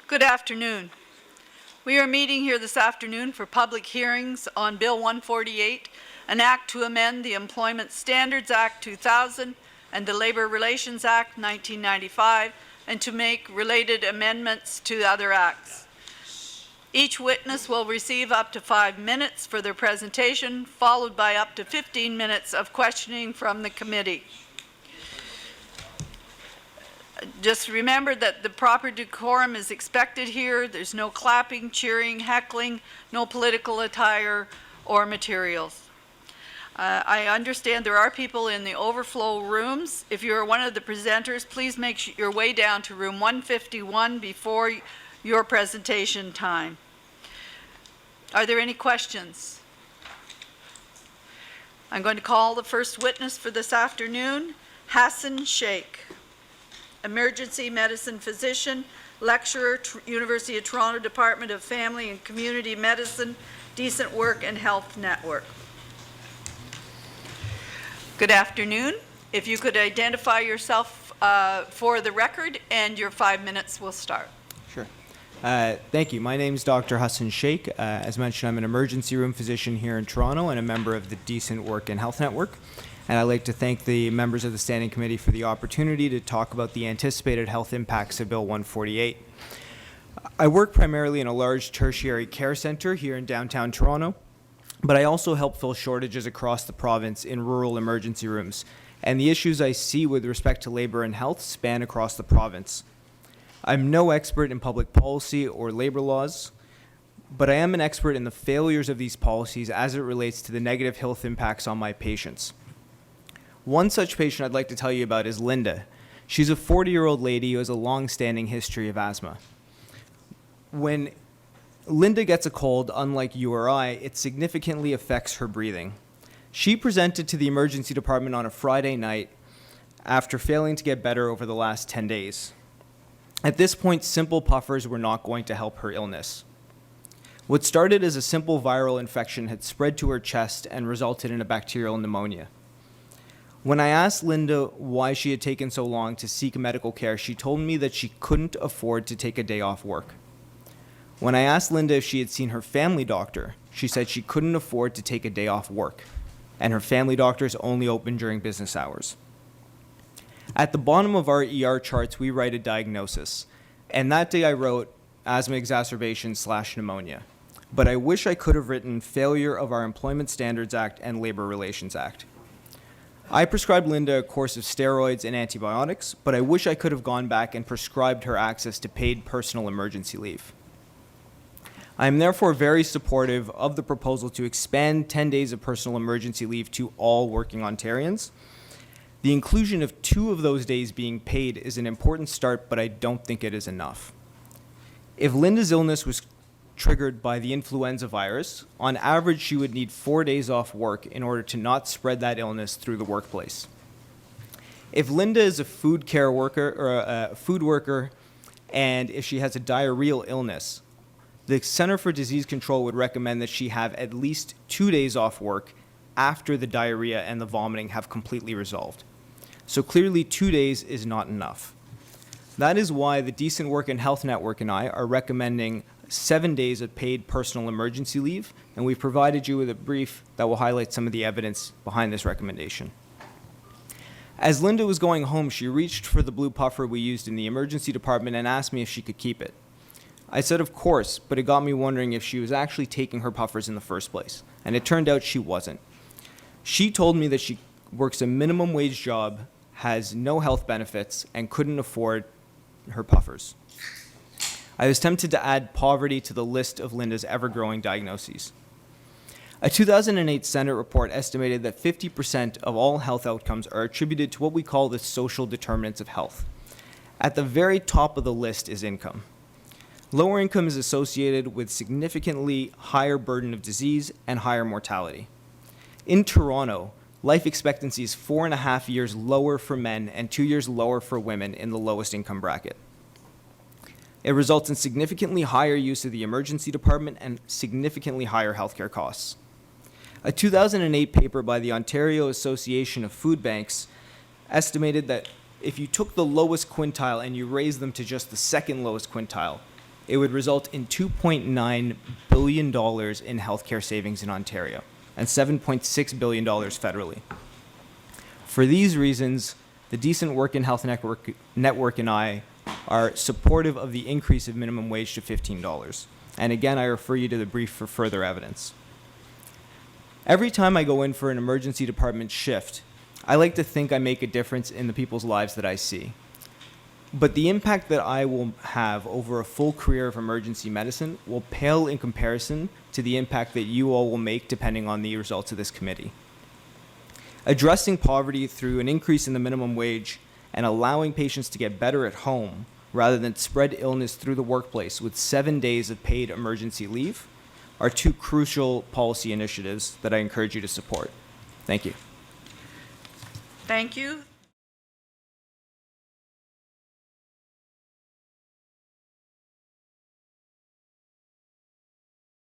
Good afternoon. We are meeting here this afternoon for public hearings on Bill 148, an act to amend the Employment Standards Act 2000 and the Labor Relations Act 1995, and to make related amendments to other acts. Each witness will receive up to 5 minutes for their presentation, followed by up to 15 minutes of questioning from the committee. Just remember that the proper decorum is expected here. There's no clapping, cheering, heckling, no political attire or materials. I understand there are people in the overflow rooms. If you're one of the presenters, please make your way down to room 151 before your presentation time. Are there any questions? I'm going to call the first witness for this afternoon, Hasan Sheikh, emergency medicine physician, lecturer, University of Toronto Department of Family and Community Medicine, Decent Work and Health Network. Good afternoon. If you could identify yourself for the record, and your 5 minutes will start. Sure. Thank you. My name is Dr. Hasan Sheikh. As mentioned, I'm an emergency room physician here in Toronto and a member of the Decent Work and Health Network. And I'd like to thank the members of the Standing Committee for the opportunity to talk about the anticipated health impacts of Bill 148. I work primarily in a large tertiary care center here in downtown Toronto, but I also help fill shortages across the province in rural emergency rooms. And the issues I see with respect to labor and health span across the province. I'm no expert in public policy or labor laws, but I am an expert in the failures of these policies as it relates to the negative health impacts on my patients. One such patient I'd like to tell you about is Linda. She's a 40-year-old lady who has a long-standing history of asthma. When Linda gets a cold, unlike you or I, it significantly affects her breathing. She presented to the emergency department on a Friday night after failing to get better over the last 10 days. At this point, simple puffers were not going to help her illness. What started as a simple viral infection had spread to her chest and resulted in a bacterial pneumonia. When I asked Linda why she had taken so long to seek medical care, she told me that she couldn't afford to take a day off work. When I asked Linda if she had seen her family doctor, she said she couldn't afford to take a day off work, and her family doctor is only open during business hours. At the bottom of our ER charts, we write a diagnosis, and that day I wrote asthma exacerbation/pneumonia. But I wish I could have written failure of our Employment Standards Act and Labor Relations Act. I prescribed Linda a course of steroids and antibiotics, but I wish I could have gone back and prescribed her access to paid personal emergency leave. I am therefore very supportive of the proposal to expand 10 days of personal emergency leave to all working Ontarians. The inclusion of 2 of those days being paid is an important start, but I don't think it is enough. If Linda's illness was triggered by the influenza virus, on average she would need 4 days off work in order to not spread that illness through the workplace. If Linda is a food care worker or a food worker, and if she has a diarrheal illness, the Center for Disease Control would recommend that she have at least 2 days off work after the diarrhea and the vomiting have completely resolved. So clearly 2 days is not enough. That is why the Decent Work and Health Network and I are recommending 7 days of paid personal emergency leave, and we've provided you with a brief that will highlight some of the evidence behind this recommendation. As Linda was going home, she reached for the blue puffer we used in the emergency department and asked me if she could keep it. I said of course, but it got me wondering if she was actually taking her puffers in the first place, and it turned out she wasn't. She told me that she works a minimum wage job, has no health benefits, and couldn't afford her puffers. I was tempted to add poverty to the list of Linda's ever-growing diagnoses. A 2008 Senate report estimated that 50% of all health outcomes are attributed to what we call the social determinants of health. At the very top of the list is income. Lower income is associated with significantly higher burden of disease and higher mortality. In Toronto, life expectancy is 4.5 years lower for men and 2 years lower for women in the lowest income bracket. It results in significantly higher use of the emergency department and significantly higher healthcare costs. A 2008 paper by the Ontario Association of Food Banks estimated that if you took the lowest quintile and you raised them to just the second lowest quintile, it would result in $2.9 billion in healthcare savings in Ontario and $7.6 billion federally. For these reasons, the Decent Work in Health Network and I are supportive of the increase of minimum wage to $15. And again, I refer you to the brief for further evidence. Every time I go in for an emergency department shift, I like to think I make a difference in the people's lives that I see. But the impact that I will have over a full career of emergency medicine will pale in comparison to the impact that you all will make depending on the results of this committee. Addressing poverty through an increase in the minimum wage and allowing patients to get better at home rather than spread illness through the workplace with 7 days of paid emergency leave are two crucial policy initiatives that I encourage you to support. Thank you. Thank you.